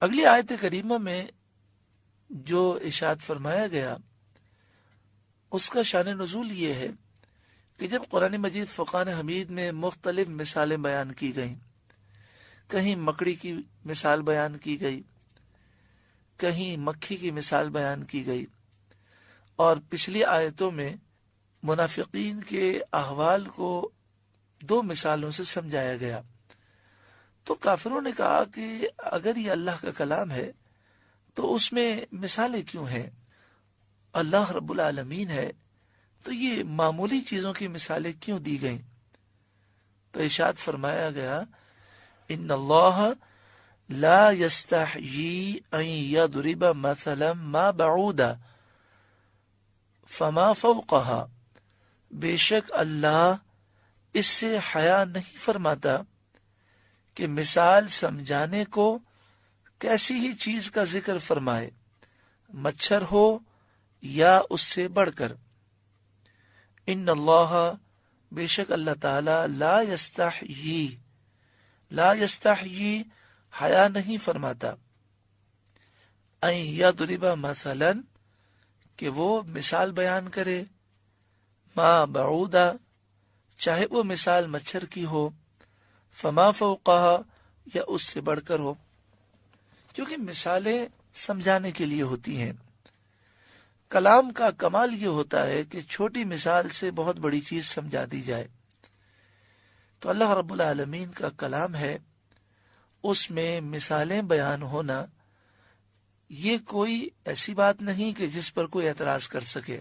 اگلی آیت کریمہ میں جو ارشاد فرمایا گیا اس کا شان نزول یہ ہے کہ جب قرآن مجید فرقان حمید میں مختلف مثالیں بیان کی گئیں، کہیں مکڑی کی مثال بیان کی گئی، کہیں مکھی کی مثال بیان کی گئی، اور پچھلی آیتوں میں منافقین کے احوال کو 2 مثالوں سے سمجھایا گیا، تو کافروں نے کہا کہ اگر یہ اللہ کا کلام ہے تو اس میں مثالیں کیوں ہیں؟ اللہ رب العالمین ہے تو یہ معمولی چیزوں کی مثالیں کیوں دی گئیں؟ تو ارشاد فرمایا گیا ان اللہ لا یستحیی ان یضرب مثلا ما بعودا فما فوقها، بے شک اللہ اس سے حیا نہیں فرماتا کہ مثال سمجھانے کو کیسی ہی چیز کا ذکر فرمائے، مچھر ہو یا اس سے بڑھ کر۔ ان اللہ، بے شک اللہ تعالی، لا یستحیی حیا نہیں فرماتا، ان یضرب مثلا کہ وہ مثال بیان کرے، ما بعودا چاہے وہ مثال مچھر کی ہو، فما فوقہا یا اس سے بڑھ کر ہو، کیونکہ مثالیں سمجھانے کے لیے ہوتی ہیں۔ کلام کا کمال یہ ہوتا ہے کہ چھوٹی مثال سے بہت بڑی چیز سمجھا دی جائے۔ تو اللہ رب العالمین کا کلام ہے، اس میں مثالیں بیان ہونا یہ کوئی ایسی بات نہیں کہ جس پر کوئی اعتراض کر سکے۔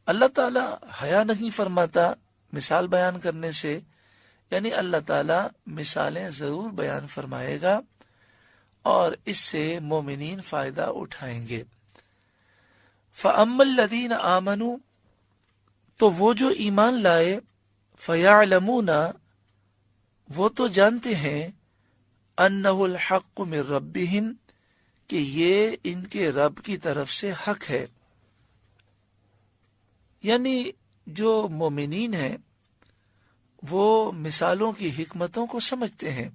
اللہ تعالی حیا نہیں فرماتا مثال بیان کرنے سے، یعنی اللہ تعالی مثالیں ضرور بیان فرمائے گا اور اس سے مومنین فائدہ اٹھائیں گے۔ فَأَمَّا الَّذِينَ آمَنُوا، تو وہ جو ایمان لائے، فَيَعْلَمُونَ، وہ تو جانتے ہیں، أَنَّهُ الْحَقُّ مِن رَبِّهِمْ، کہ یہ ان کے رب کی طرف سے حق ہے۔ یعنی جو مومنین ہیں وہ مثالوں کی حکمتوں کو سمجھتے ہیں،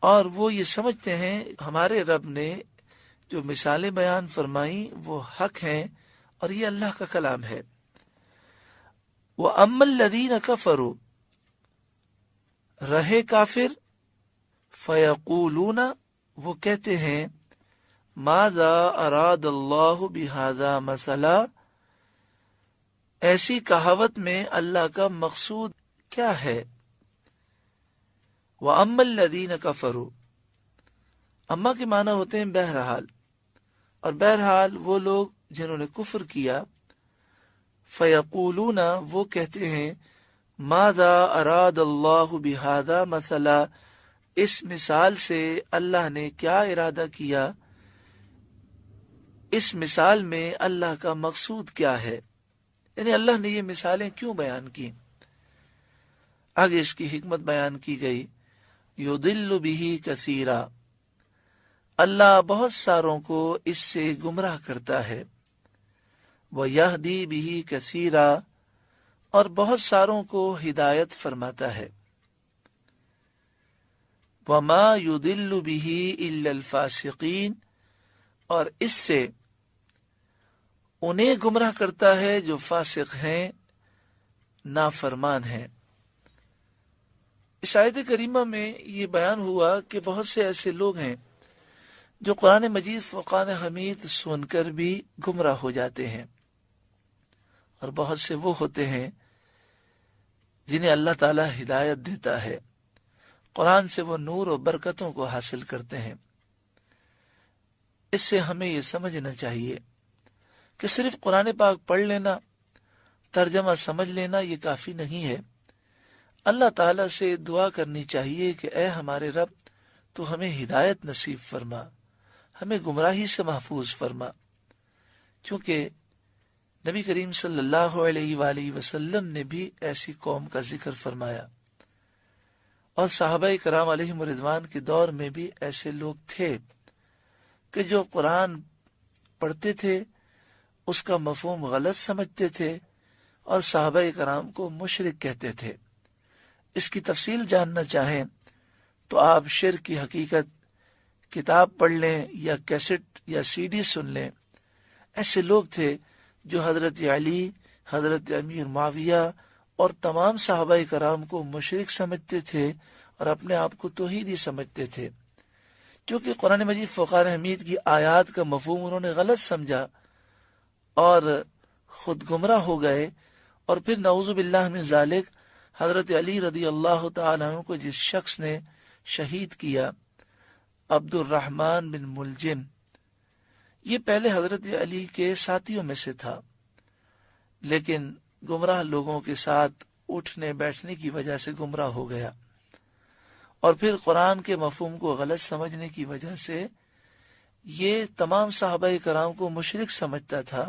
اور وہ یہ سمجھتے ہیں ہمارے رب نے جو مثالیں بیان فرمائیں وہ حق ہیں اور یہ اللہ کا کلام ہے۔ وَأَمَّا الَّذِينَ كَفَرُوا، رہے کافر، فَيَقُولُونَ، وہ کہتے ہیں، ماذا اراد اللہ بہذا مثلا، ایسی کہاوت میں اللہ کا مقصود کیا ہے؟ وَأَمَّا الَّذِينَ كَفَرُوا، اما کے معنی ہوتے ہیں بہرحال، اور بہرحال وہ لوگ جنہوں نے کفر کیا، فیقولون، وہ کہتے ہیں، ماذا اراد اللہ بہذا مثلا، اس مثال سے اللہ نے کیا ارادہ کیا، اس مثال میں اللہ کا مقصود کیا ہے، یعنی اللہ نے یہ مثالیں کیوں بیان کی۔ آگے اس کی حکمت بیان کی گئی، یضل بہ کثیرا، اللہ بہت ساروں کو اس سے گمراہ کرتا ہے، وَيَهْدِي بِهِ كَثِيرًا، اور بہت ساروں کو ہدایت فرماتا ہے۔ وَمَا يُضِلُّ بِهِ إِلَّا الْفَاسِقِينَ، اور اس سے انہیں گمراہ کرتا ہے جو فاسق ہیں، نافرمان ہیں۔ اس آیت کریمہ میں یہ بیان ہوا کہ بہت سے ایسے لوگ ہیں جو قرآن مجید فرقان حمید سن کر بھی گمراہ ہو جاتے ہیں، اور بہت سے وہ ہوتے ہیں جنہیں اللہ تعالی ہدایت دیتا ہے، قرآن سے وہ نور و برکتوں کو حاصل کرتے ہیں۔ اس سے ہمیں یہ سمجھنا چاہیے کہ صرف قرآن پاک پڑھ لینا، ترجمہ سمجھ لینا یہ کافی نہیں ہے۔ اللہ تعالیٰ سے دعا کرنی چاہیے کہ اے ہمارے رب، تو ہمیں ہدایت نصیب فرما، ہمیں گمراہی سے محفوظ فرما، کیونکہ نبی کریم صلی اللہ علیہ وآلہ وسلم نے بھی ایسی قوم کا ذکر فرمایا، اور صحابہ کرام علیہم رضوان کے دور میں بھی ایسے لوگ تھے کہ جو قرآن پڑھتے تھے، اس کا مفہوم غلط سمجھتے تھے، اور صحابہ کرام کو مشرک کہتے تھے۔ اس کی تفصیل جاننا چاہیں تو آپ شرک کی حقیقت کتاب پڑھ لیں یا کیسٹ یا سی ڈی سن لیں. ایسے لوگ تھے جو حضرت علی، حضرت امیر معاویہ اور تمام صحابہ کرام کو مشرک سمجھتے تھے اور اپنے آپ کو توحیدی سمجھتے تھے. چونکہ قرآن مجید فرقان حمید کی آیات کا مفہوم انہوں نے غلط سمجھا اور خود گمراہ ہو گئے، اور پھر نعوذ باللہ من ذالک حضرت علی رضی اللہ تعالی عنہ کو جس شخص نے شہید کیا، عبد الرحمن بن ملجم، یہ پہلے حضرت علی کے ساتھیوں میں سے تھا، لیکن گمراہ لوگوں کے ساتھ اٹھنے بیٹھنے کی وجہ سے گمراہ ہو گیا، اور پھر قرآن کے مفہوم کو غلط سمجھنے کی وجہ سے یہ تمام صحابہ کرام کو مشرک سمجھتا تھا،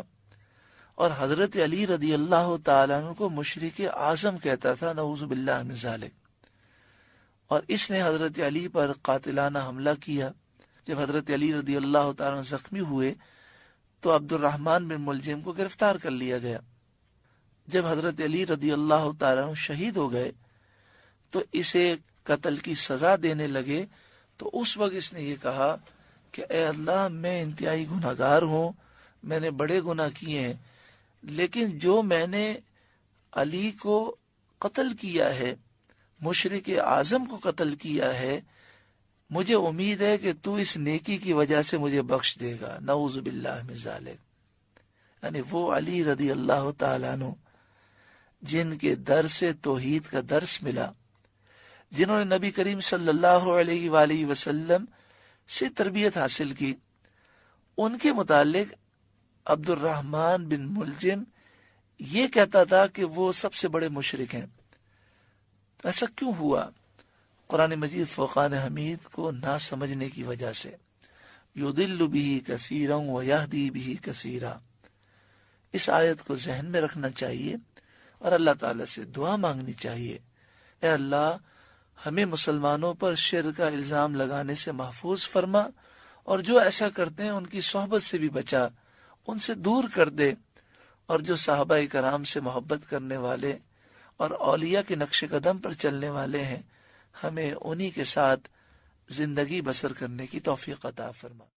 اور حضرت علی رضی اللہ تعالیٰ عنہ کو مشرک اعظم کہتا تھا، نعوذ باللہ من ذالک. اور اس نے حضرت علی پر قاتلانہ حملہ کیا. جب حضرت علی رضی اللہ تعالیٰ عنہ زخمی ہوئے تو عبد الرحمن بن ملجم کو گرفتار کر لیا گیا. جب حضرت علی رضی اللہ تعالیٰ عنہ شہید ہو گئے تو اسے قتل کی سزا دینے لگے. تو اس وقت اس نے یہ کہا کہ اے اللہ، میں انتہائی گناہ گار ہوں، میں نے بڑے گناہ کیے ہیں، لیکن جو میں نے علی کو قتل کیا ہے، مشرک اعظم کو قتل کیا ہے، مجھے امید ہے کہ تو اس نیکی کی وجہ سے مجھے بخش دے گا. نعوذ باللہ من ذالک. یعنی وہ علی رضی اللہ تعالیٰ عنہ جن کے در سے توحید کا درس ملا، جنہوں نے نبی کریم صلی اللہ علیہ وآلہ وسلم سے تربیت حاصل کی، ان کے متعلق عبد الرحمن بن ملجم یہ کہتا تھا کہ وہ سب سے بڑے مشرک ہیں. تو ایسا کیوں ہوا؟ قرآن مجید فرقان حمید کو نہ سمجھنے کی وجہ سے. یضل بہ کثیرا ویہدی بہ کثیرا. اس آیت کو ذہن میں رکھنا چاہیے اور اللہ تعالیٰ سے دعا مانگنی چاہیے، اے اللہ ہمیں مسلمانوں پر شرک کا الزام لگانے سے محفوظ فرما، اور جو ایسا کرتے ہیں ان کی صحبت سے بھی بچا، ان سے دور کر دے، اور جو صحابہ کرام سے محبت کرنے والے اور اولیاء کے نقش قدم پر چلنے والے ہیں، ہمیں انہی کے ساتھ زندگی بسر کرنے کی توفیق عطا فرما.